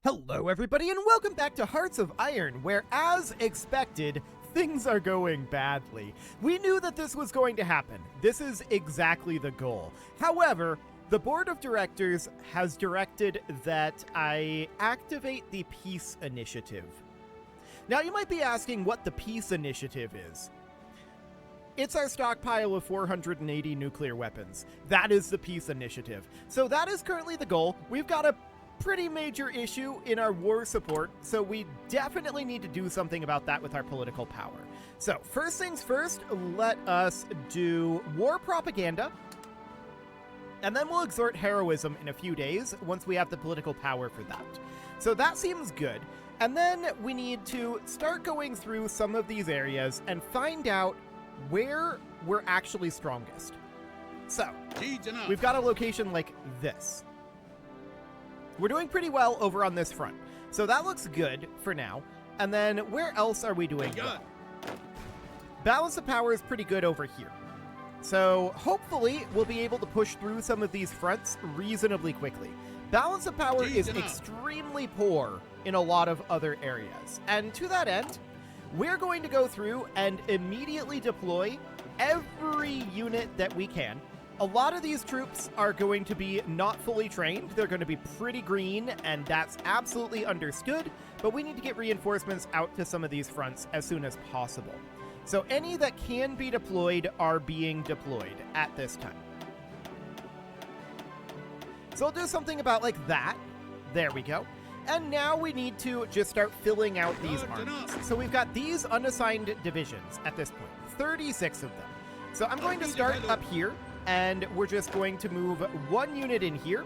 Hello everybody and welcome back to Hearts of Iron, where as expected, things are going badly. We knew that this was going to happen. This is exactly the goal. However, the board of directors has directed that I activate the peace initiative. Now you might be asking what the peace initiative is. It's our stockpile of 480 nuclear weapons. That is the peace initiative. So that is currently the goal. We've got a pretty major issue in our war support, so we definitely need to do something about that with our political power. So first things first, let us do war propaganda, and then we'll exhort heroism in a few days once we have the political power for that. So that seems good. And then we need to start going through some of these areas and find out where we're actually strongest. So we've got a location like this. We're doing pretty well over on this front, so that looks good for now. And then where else are we doing well? Balance of power is pretty good over here. So hopefully we'll be able to push through some of these fronts reasonably quickly. Balance of power is extremely poor in a lot of other areas. And to that end, we're going to go through and immediately deploy every unit that we can. A lot of these troops are going to be not fully trained. They're going to be pretty green, and that's absolutely understood, but we need to get reinforcements out to some of these fronts as soon as possible. So any that can be deployed are being deployed at this time. So I'll do something about like that. There we go. And now we need to just start filling out these armies. So we've got these unassigned divisions at this point, 36 of them. So I'm going to start up here, and we're just going to move one unit in here.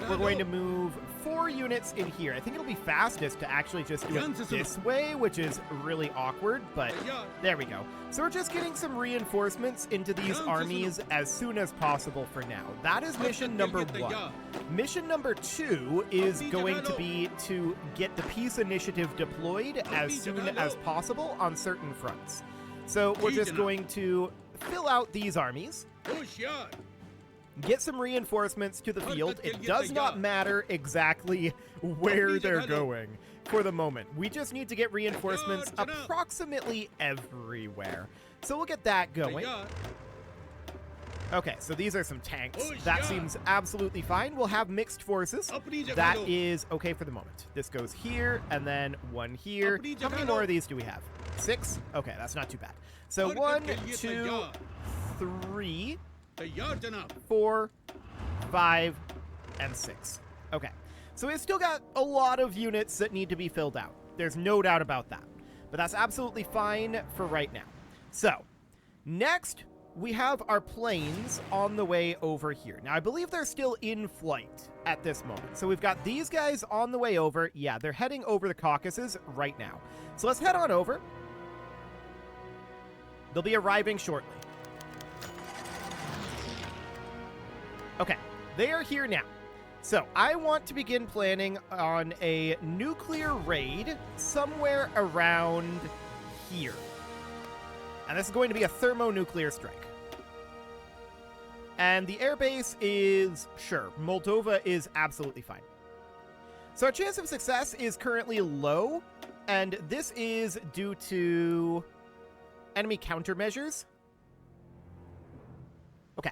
We're going to move 4 units in here. I think it'll be fastest to actually just do it this way, which is really awkward, but there we go. So we're just getting some reinforcements into these armies as soon as possible for now. That is mission number 1. Mission number 2 is going to be to get the peace initiative deployed as soon as possible on certain fronts. So we're just going to fill out these armies, get some reinforcements to the field. It does not matter exactly where they're going for the moment. We just need to get reinforcements approximately everywhere. So we'll get that going. Okay, so these are some tanks. That seems absolutely fine. We'll have mixed forces. That is okay for the moment. This goes here, and then one here. How many more of these do we have? 6? Okay, that's not too bad. So 1, 2, 3, 4, 5, and 6. Okay, so we've still got a lot of units that need to be filled out. There's no doubt about that. But that's absolutely fine for right now. So, next, we have our planes on the way over here. Now, I believe they're still in flight at this moment. So we've got these guys on the way over. Yeah, they're heading over the Caucasus right now. So let's head on over. They'll be arriving shortly. Okay, they are here now. So I want to begin planning on a nuclear raid somewhere around here. And this is going to be a thermonuclear strike. And the airbase is, sure, Moldova is absolutely fine. So our chance of success is currently low, and this is due to enemy countermeasures. Okay,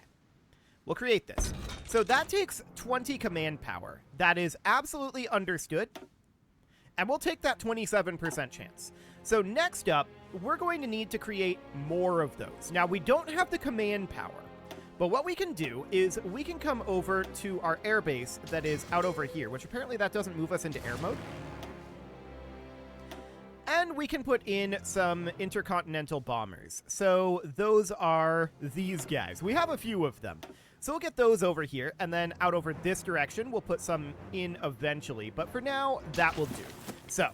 we'll create this. So that takes 20 command power. That is absolutely understood. And we'll take that 27% chance. So next up, we're going to need to create more of those. Now, we don't have the command power, but what we can do is we can come over to our airbase that is out over here, which apparently that doesn't move us into air mode. And we can put in some intercontinental bombers. So those are these guys. We have a few of them. So we'll get those over here, and then out over this direction, we'll put some in eventually. But for now, that will do. So,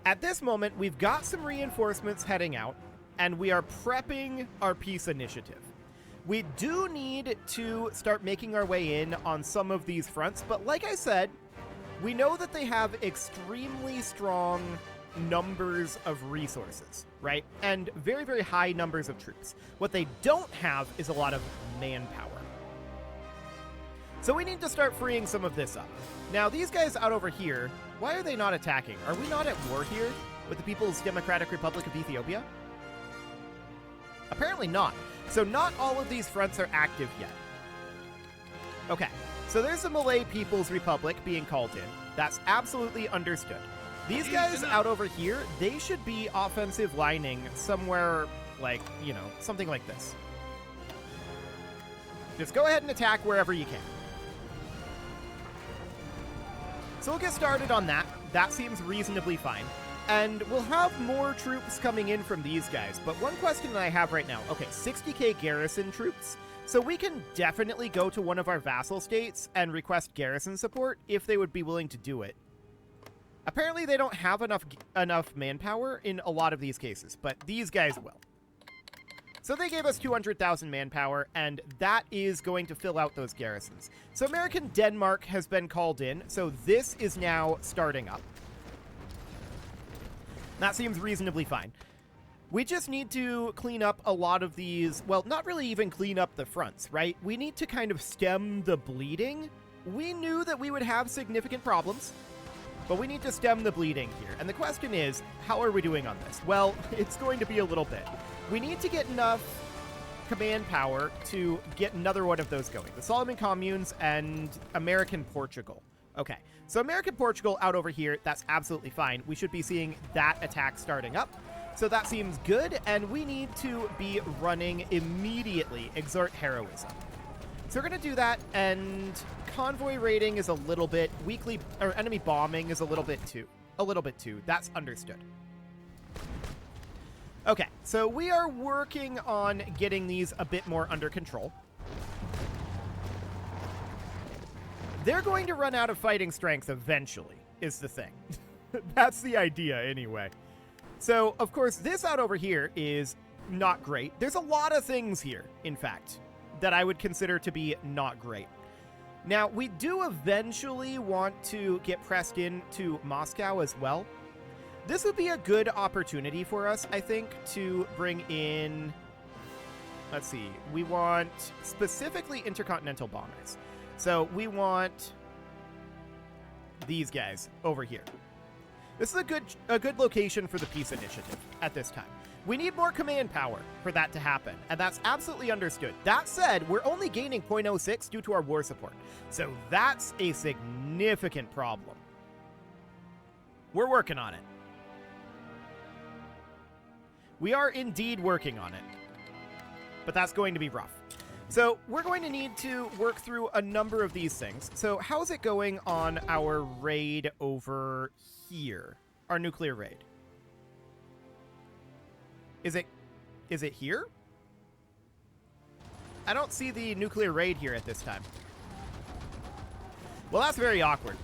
at this moment, we've got some reinforcements heading out, and we are prepping our peace initiative. We do need to start making our way in on some of these fronts, but like I said, we know that they have extremely strong numbers of resources, right? And very, very high numbers of troops. What they don't have is a lot of manpower. So we need to start freeing some of this up. Now, these guys out over here, why are they not attacking? Are we not at war here with the People's Democratic Republic of Ethiopia? Apparently not. So not all of these fronts are active yet. Okay, so there's the Malay People's Republic being called in. That's absolutely understood. These guys out over here, they should be offensive lining somewhere like, you know, something like this. Just go ahead and attack wherever you can. So we'll get started on that. That seems reasonably fine. And we'll have more troops coming in from these guys. But one question that I have right now, okay, 60k garrison troops. So we can definitely go to one of our vassal states and request garrison support if they would be willing to do it. Apparently they don't have enough manpower in a lot of these cases, but these guys will. So they gave us 200,000 manpower, and that is going to fill out those garrisons. So American Denmark has been called in, so this is now starting up. That seems reasonably fine. We just need to clean up a lot of these, well, not really even clean up the fronts, right? We need to kind of stem the bleeding. We knew that we would have significant problems, but we need to stem the bleeding here. And the question is, how are we doing on this? Well, it's going to be a little bit. We need to get enough command power to get another one of those going. The Solomon Communes and American Portugal. Okay, so American Portugal out over here, that's absolutely fine. We should be seeing that attack starting up. So that seems good, and we need to be running immediately. Exert heroism. So we're going to do that, and convoy raiding is a little bit, enemy bombing is a little bit too. That's understood. Okay, so we are working on getting these a bit more under control. They're going to run out of fighting strength eventually, is the thing. That's the idea, anyway. So, of course, this out over here is not great. There's a lot of things here, in fact, that I would consider to be not great. Now, we do eventually want to get pressed into Moscow as well. This would be a good opportunity for us, I think, to bring in... Let's see. We want specifically intercontinental bombers. So we want these guys over here. This is a good location for the peace initiative at this time. We need more command power for that to happen, and that's absolutely understood. That said, we're only gaining 0.06 due to our war support, so that's a significant problem. We're working on it. We are indeed working on it, but that's going to be rough. So we're going to need to work through a number of these things. So how's it going on our raid over here? Our nuclear raid. Is it here? I don't see the nuclear raid here at this time. Well, that's very awkward.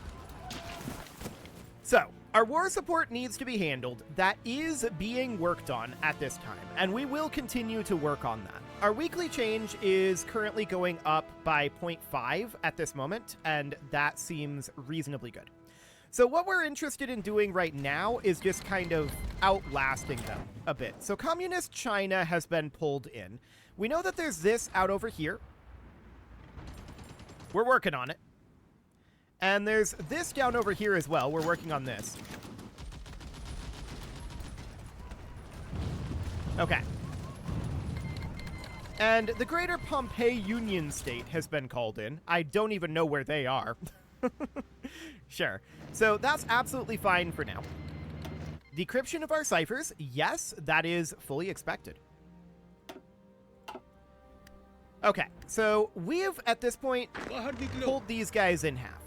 So, our war support needs to be handled. That is being worked on at this time, and we will continue to work on that. Our weekly change is currently going up by 0.5 at this moment, and that seems reasonably good. So what we're interested in doing right now is just kind of outlasting them a bit. So Communist China has been pulled in. We know that there's this out over here. We're working on it. And there's this down over here as well. We're working on this. Okay. And the Greater Pompeii Union State has been called in. I don't even know where they are. Sure. So that's absolutely fine for now. Decryption of our ciphers. Yes, that is fully expected. Okay, so we have, at this point, pulled these guys in half.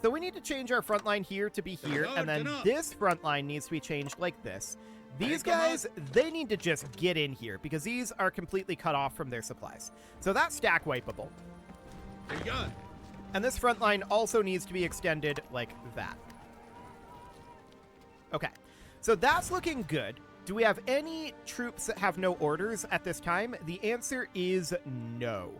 So we need to change our front line here to be here, and then this front line needs to be changed like this. These guys, they need to just get in here, because these are completely cut off from their supplies. So that's stack wipeable. And this front line also needs to be extended like that. Okay, so that's looking good. Do we have any troops that have no orders at this time? The answer is no.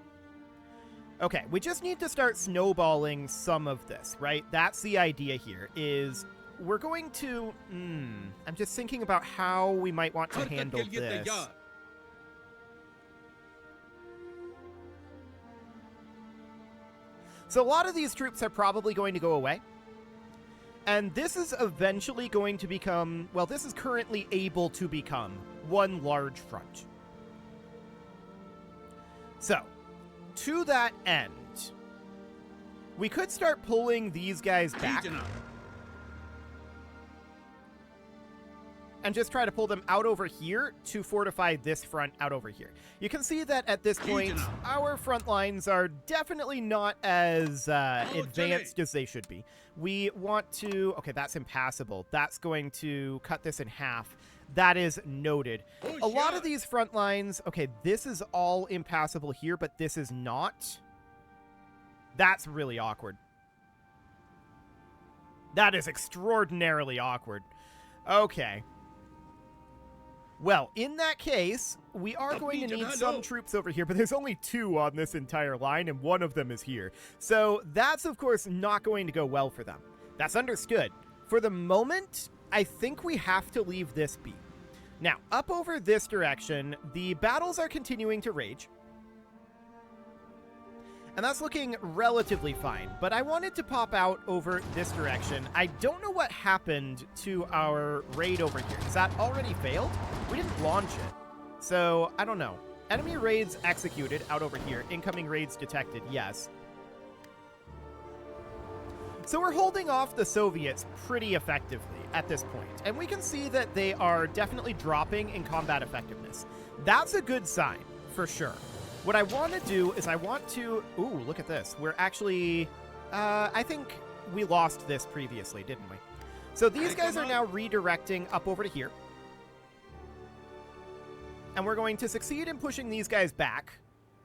Okay, we just need to start snowballing some of this, right? That's the idea here, is we're going to... I'm just thinking about how we might want to handle this. So a lot of these troops are probably going to go away. And this is eventually going to become, well, this is currently able to become one large front. So, to that end, we could start pulling these guys back and just try to pull them out over here to fortify this front out over here. You can see that at this point, our front lines are definitely not as advanced as they should be. We want to... Okay, that's impassable. That's going to cut this in half. That is noted. A lot of these front lines... Okay, this is all impassable here, but this is not. That's really awkward. That is extraordinarily awkward. Okay. Well, in that case, we are going to need some troops over here, but there's only 2 on this entire line, and one of them is here. So that's, of course, not going to go well for them. That's understood. For the moment, I think we have to leave this be. Now, up over this direction, the battles are continuing to rage. And that's looking relatively fine, but I wanted to pop out over this direction. I don't know what happened to our raid over here. Has that already failed? We didn't launch it. So, I don't know. Enemy raids executed out over here. Incoming raids detected, yes. So we're holding off the Soviets pretty effectively at this point, and we can see that they are definitely dropping in combat effectiveness. That's a good sign, for sure. What I want to do is I want to... Ooh, look at this. We're actually... I think we lost this previously, didn't we? So these guys are now redirecting up over to here. And we're going to succeed in pushing these guys back.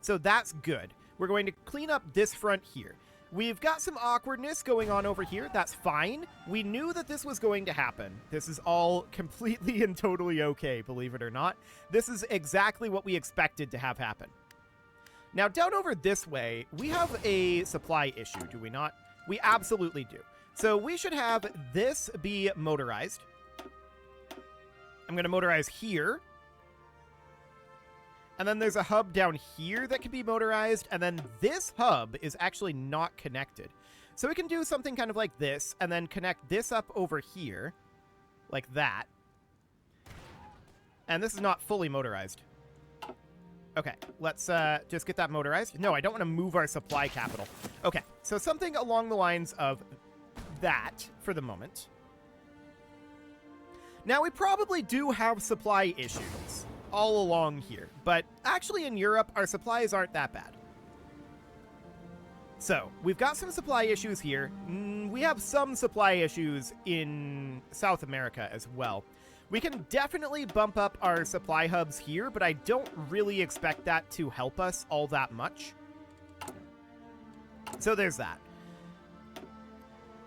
So that's good. We're going to clean up this front here. We've got some awkwardness going on over here. That's fine. We knew that this was going to happen. This is all completely and totally okay, believe it or not. This is exactly what we expected to have happen. Now, down over this way, we have a supply issue, do we not? We absolutely do. So we should have this be motorized. I'm going to motorize here. And then there's a hub down here that can be motorized. And then this hub is actually not connected. So we can do something kind of like this, and then connect this up over here, like that. And this is not fully motorized. Okay, let's just get that motorized. No, I don't want to move our supply capital. Okay, so something along the lines of that for the moment. Now, we probably do have supply issues all along here, but actually in Europe, our supplies aren't that bad. So, we've got some supply issues here. We have some supply issues in South America as well. We can definitely bump up our supply hubs here, but I don't really expect that to help us all that much. So there's that.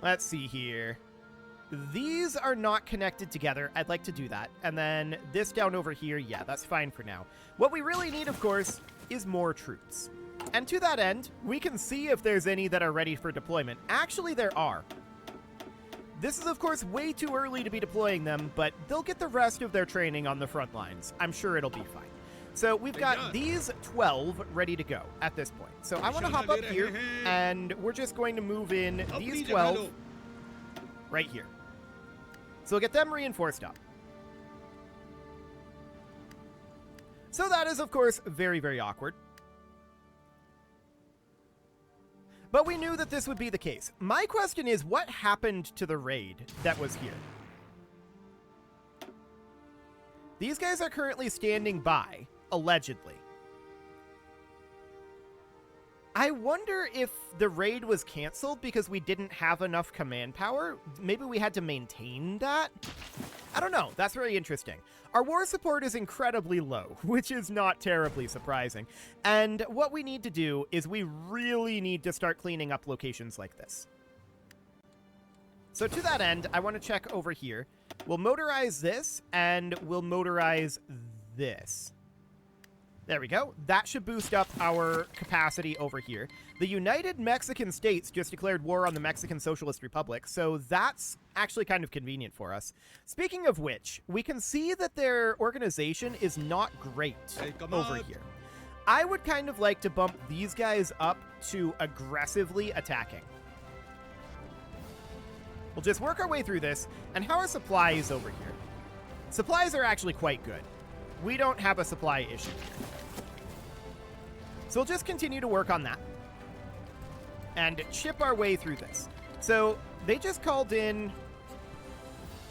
Let's see here. These are not connected together. I'd like to do that. And then this down over here, yeah, that's fine for now. What we really need, of course, is more troops. And to that end, we can see if there's any that are ready for deployment. Actually, there are. This is, of course, way too early to be deploying them, but they'll get the rest of their training on the front lines. I'm sure it'll be fine. So we've got these 12 ready to go at this point. So I want to hop up here, and we're just going to move in these 12 right here. So we'll get them reinforced up. So that is, of course, very, very awkward. But we knew that this would be the case. My question is, what happened to the raid that was here? These guys are currently standing by, allegedly. I wonder if the raid was canceled because we didn't have enough command power. Maybe we had to maintain that? I don't know. That's really interesting. Our war support is incredibly low, which is not terribly surprising. And what we need to do is we really need to start cleaning up locations like this. So to that end, I want to check over here. We'll motorize this, and we'll motorize this. There we go. That should boost up our capacity over here. The United Mexican States just declared war on the Mexican Socialist Republic, so that's actually kind of convenient for us. Speaking of which, we can see that their organization is not great over here. I would kind of like to bump these guys up to aggressively attacking. We'll just work our way through this. And how are supplies over here? Supplies are actually quite good. We don't have a supply issue here. So we'll just continue to work on that and chip our way through this. So they just called in...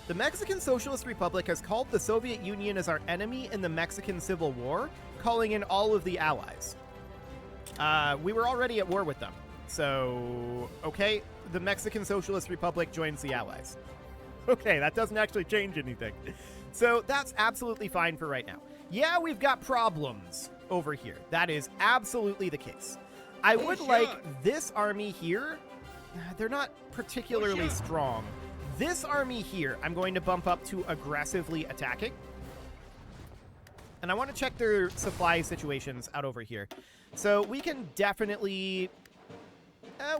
The Mexican Socialist Republic has called the Soviet Union as our enemy in the Mexican Civil War, calling in all of the allies. We were already at war with them. So, okay, the Mexican Socialist Republic joins the allies. Okay, that doesn't actually change anything. So that's absolutely fine for right now. Yeah, we've got problems over here. That is absolutely the case. I would like this army here. They're not particularly strong. This army here, I'm going to bump up to aggressively attacking. And I want to check their supply situations out over here. So we can definitely...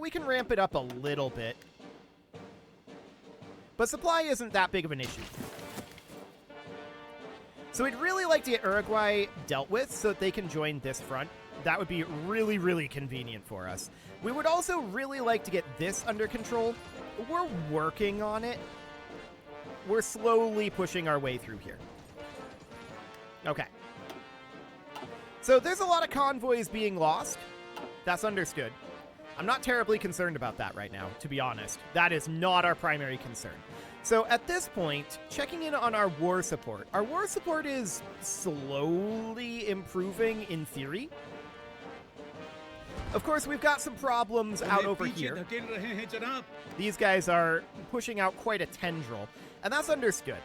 we can ramp it up a little bit. But supply isn't that big of an issue. So we'd really like to get Uruguay dealt with so that they can join this front. That would be really, really convenient for us. We would also really like to get this under control. We're working on it. We're slowly pushing our way through here. Okay. So there's a lot of convoys being lost. That's understood. I'm not terribly concerned about that right now, to be honest. That is not our primary concern. So at this point, checking in on our war support. Our war support is slowly improving in theory. Of course, we've got some problems out over here. These guys are pushing out quite a tendril, and that's understood.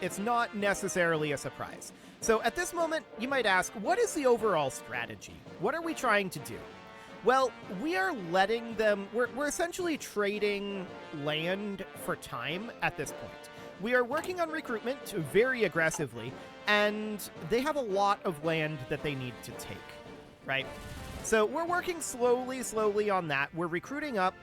It's not necessarily a surprise. So at this moment, you might ask, what is the overall strategy? What are we trying to do? Well, we are letting them... We're essentially trading land for time at this point. We are working on recruitment very aggressively, and they have a lot of land that they need to take, right? So we're working slowly on that. We're recruiting up,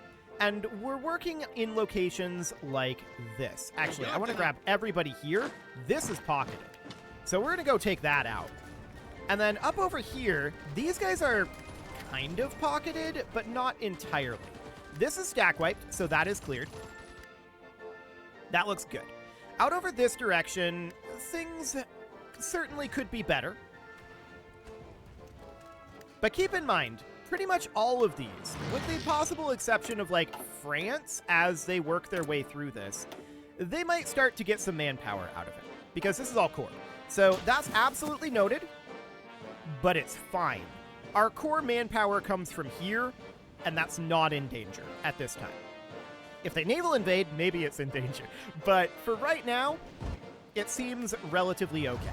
and we're working in locations like this. Actually, I want to grab everybody here. This is pocketed. So we're going to go take that out. And then up over here, these guys are kind of pocketed, but not entirely. This is stack wiped, so that is cleared. That looks good. Out over this direction, things certainly could be better. But keep in mind, pretty much all of these, with the possible exception of, like, France, as they work their way through this, they might start to get some manpower out of it, because this is all core. So that's absolutely noted, but it's fine. Our core manpower comes from here, and that's not in danger at this time. If they naval invade, maybe it's in danger. But for right now, it seems relatively okay.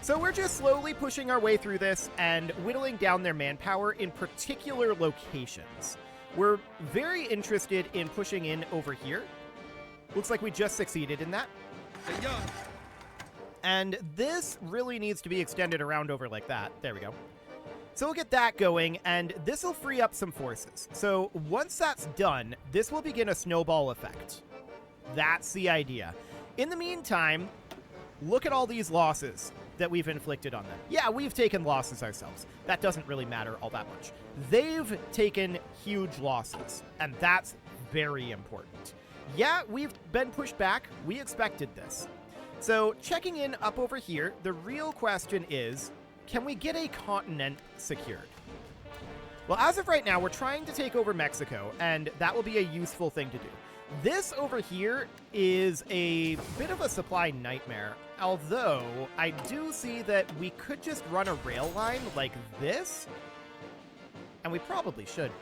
So we're just slowly pushing our way through this and whittling down their manpower in particular locations. We're very interested in pushing in over here. Looks like we just succeeded in that. And this really needs to be extended around over like that. There we go. So we'll get that going, and this will free up some forces. So once that's done, this will begin a snowball effect. That's the idea. In the meantime, look at all these losses that we've inflicted on them. Yeah, we've taken losses ourselves. That doesn't really matter all that much. They've taken huge losses, and that's very important. Yeah, we've been pushed back. We expected this. So checking in up over here, the real question is, can we get a continent secured? Well, as of right now, we're trying to take over Mexico, and that will be a useful thing to do. This over here is a bit of a supply nightmare, although I do see that we could just run a rail line like this, and we probably should.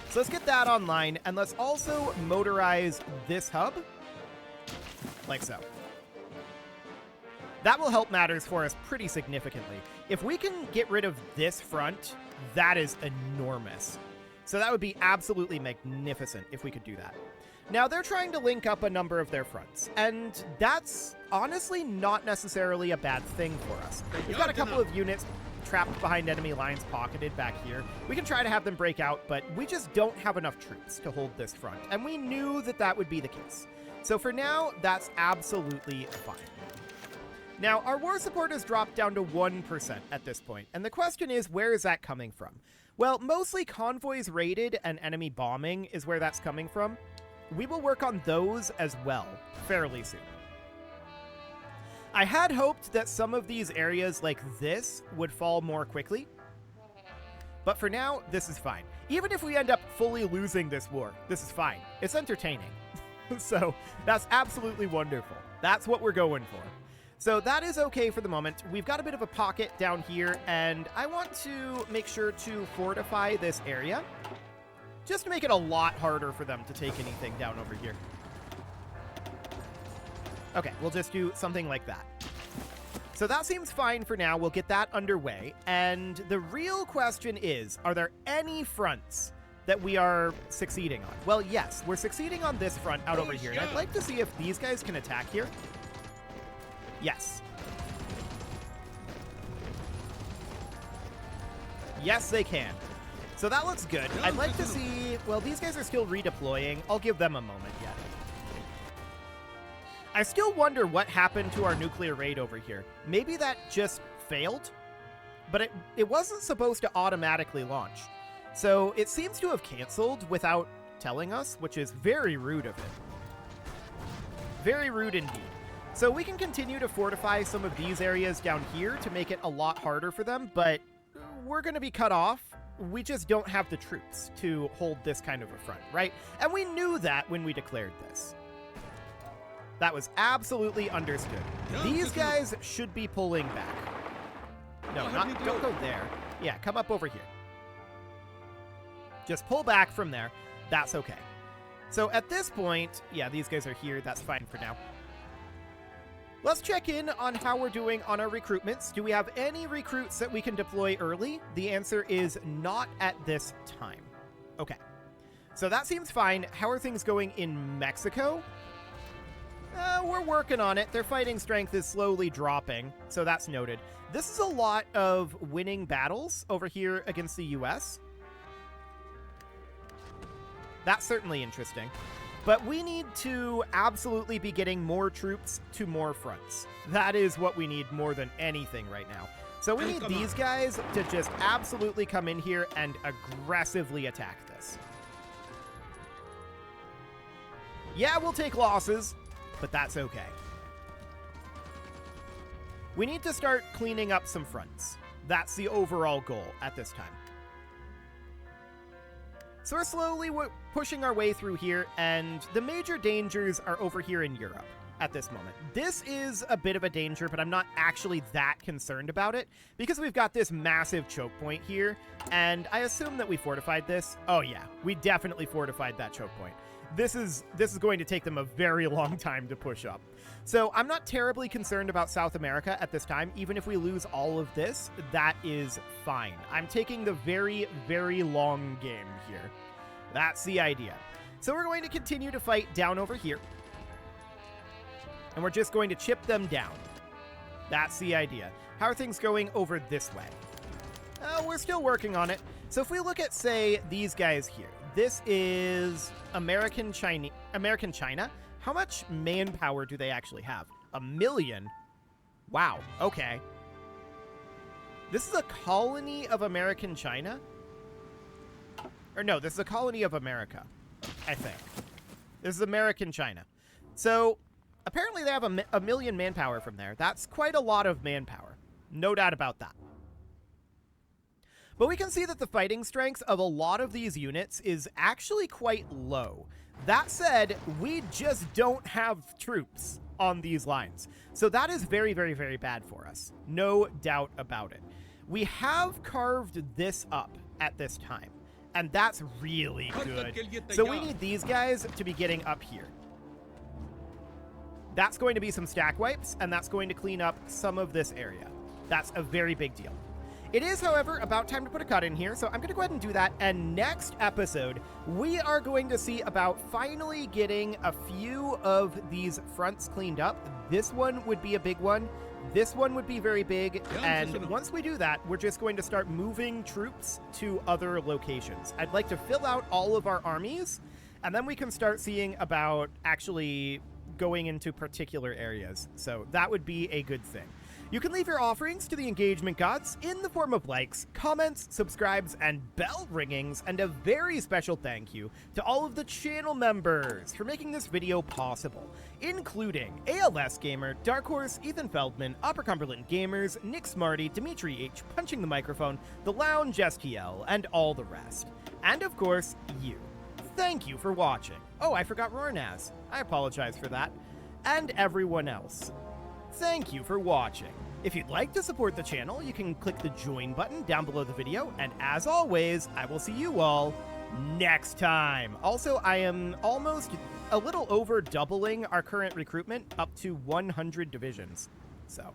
So let's get that online, and let's also motorize this hub, like so. That will help matters for us pretty significantly. If we can get rid of this front, that is enormous. So that would be absolutely magnificent if we could do that. Now, they're trying to link up a number of their fronts, and that's honestly not necessarily a bad thing for us. We've got a couple of units trapped behind enemy lines pocketed back here. We can try to have them break out, but we just don't have enough troops to hold this front, and we knew that that would be the case. So for now, that's absolutely fine. Now, our war support has dropped down to 1% at this point, and the question is, where is that coming from? Well, mostly convoys raided and enemy bombing is where that's coming from. We will work on those as well, fairly soon. I had hoped that some of these areas like this would fall more quickly, but for now, this is fine. Even if we end up fully losing this war, this is fine. It's entertaining. So that's absolutely wonderful. That's what we're going for. So that is okay for the moment. We've got a bit of a pocket down here, and I want to make sure to fortify this area, just to make it a lot harder for them to take anything down over here. Okay, we'll just do something like that. So that seems fine for now. We'll get that underway. And the real question is, are there any fronts that we are succeeding on? Well, yes, we're succeeding on this front out over here. And I'd like to see if these guys can attack here. Yes. Yes, they can. So that looks good. I'd like to see... Well, these guys are still redeploying. I'll give them a moment yet. I still wonder what happened to our nuclear raid over here. Maybe that just failed? But it wasn't supposed to automatically launch. So it seems to have canceled without telling us, which is very rude of it. Very rude indeed. So we can continue to fortify some of these areas down here to make it a lot harder for them, but we're going to be cut off. We just don't have the troops to hold this kind of a front, right? And we knew that when we declared this. That was absolutely understood. These guys should be pulling back. No, don't go there. Yeah, come up over here. Just pull back from there. That's okay. So at this point, yeah, these guys are here. That's fine for now. Let's check in on how we're doing on our recruitments. Do we have any recruits that we can deploy early? The answer is not at this time. Okay. So that seems fine. How are things going in Mexico? We're working on it. Their fighting strength is slowly dropping, so that's noted. This is a lot of winning battles over here against the US. That's certainly interesting. But we need to absolutely be getting more troops to more fronts. That is what we need more than anything right now. So we need these guys to just absolutely come in here and aggressively attack this. Yeah, we'll take losses, but that's okay. We need to start cleaning up some fronts. That's the overall goal at this time. So we're slowly pushing our way through here, and the major dangers are over here in Europe at this moment. This is a bit of a danger, but I'm not actually that concerned about it because we've got this massive choke point here, and I assume that we fortified this. Oh yeah, we definitely fortified that choke point. This is going to take them a very long time to push up. So I'm not terribly concerned about South America at this time. Even if we lose all of this, that is fine. I'm taking the very, very long game here. That's the idea. So we're going to continue to fight down over here. And we're just going to chip them down. That's the idea. How are things going over this way? We're still working on it. So if we look at, say, these guys here. This is American China. How much manpower do they actually have? 1 million? Wow, okay. This is a colony of American China? Or no, this is a colony of America, I think. This is American China. So apparently they have a million manpower from there. That's quite a lot of manpower. No doubt about that. But we can see that the fighting strength of a lot of these units is actually quite low. That said, we just don't have troops on these lines. So that is very, very, very bad for us. No doubt about it. We have carved this up at this time, and that's really good. So we need these guys to be getting up here. That's going to be some stack wipes, and that's going to clean up some of this area. That's a very big deal. It is, however, about time to put a cut in here, so I'm going to go ahead and do that. And next episode, we are going to see about finally getting a few of these fronts cleaned up. This one would be a big one. This one would be very big. And once we do that, we're just going to start moving troops to other locations. I'd like to fill out all of our armies, and then we can start seeing about actually going into particular areas, so that would be a good thing. You can leave your offerings to the engagement gods in the form of likes, comments, subscribes, and bell ringings, and a very special thank you to all of the channel members for making this video possible, including ALS Gamer, Dark Horse, Ethan Feldman, Upper Cumberland Gamers, Nick Smarty, Dimitri H, Punching the Microphone, The Lounge STL, and all the rest. And of course, you. Thank you for watching. Oh, I forgot Rornaz. I apologize for that. And everyone else. Thank you for watching. If you'd like to support the channel, you can click the join button down below the video, and as always, I will see you all next time. Also, I am almost a little over doubling our current recruitment up to 100 divisions. So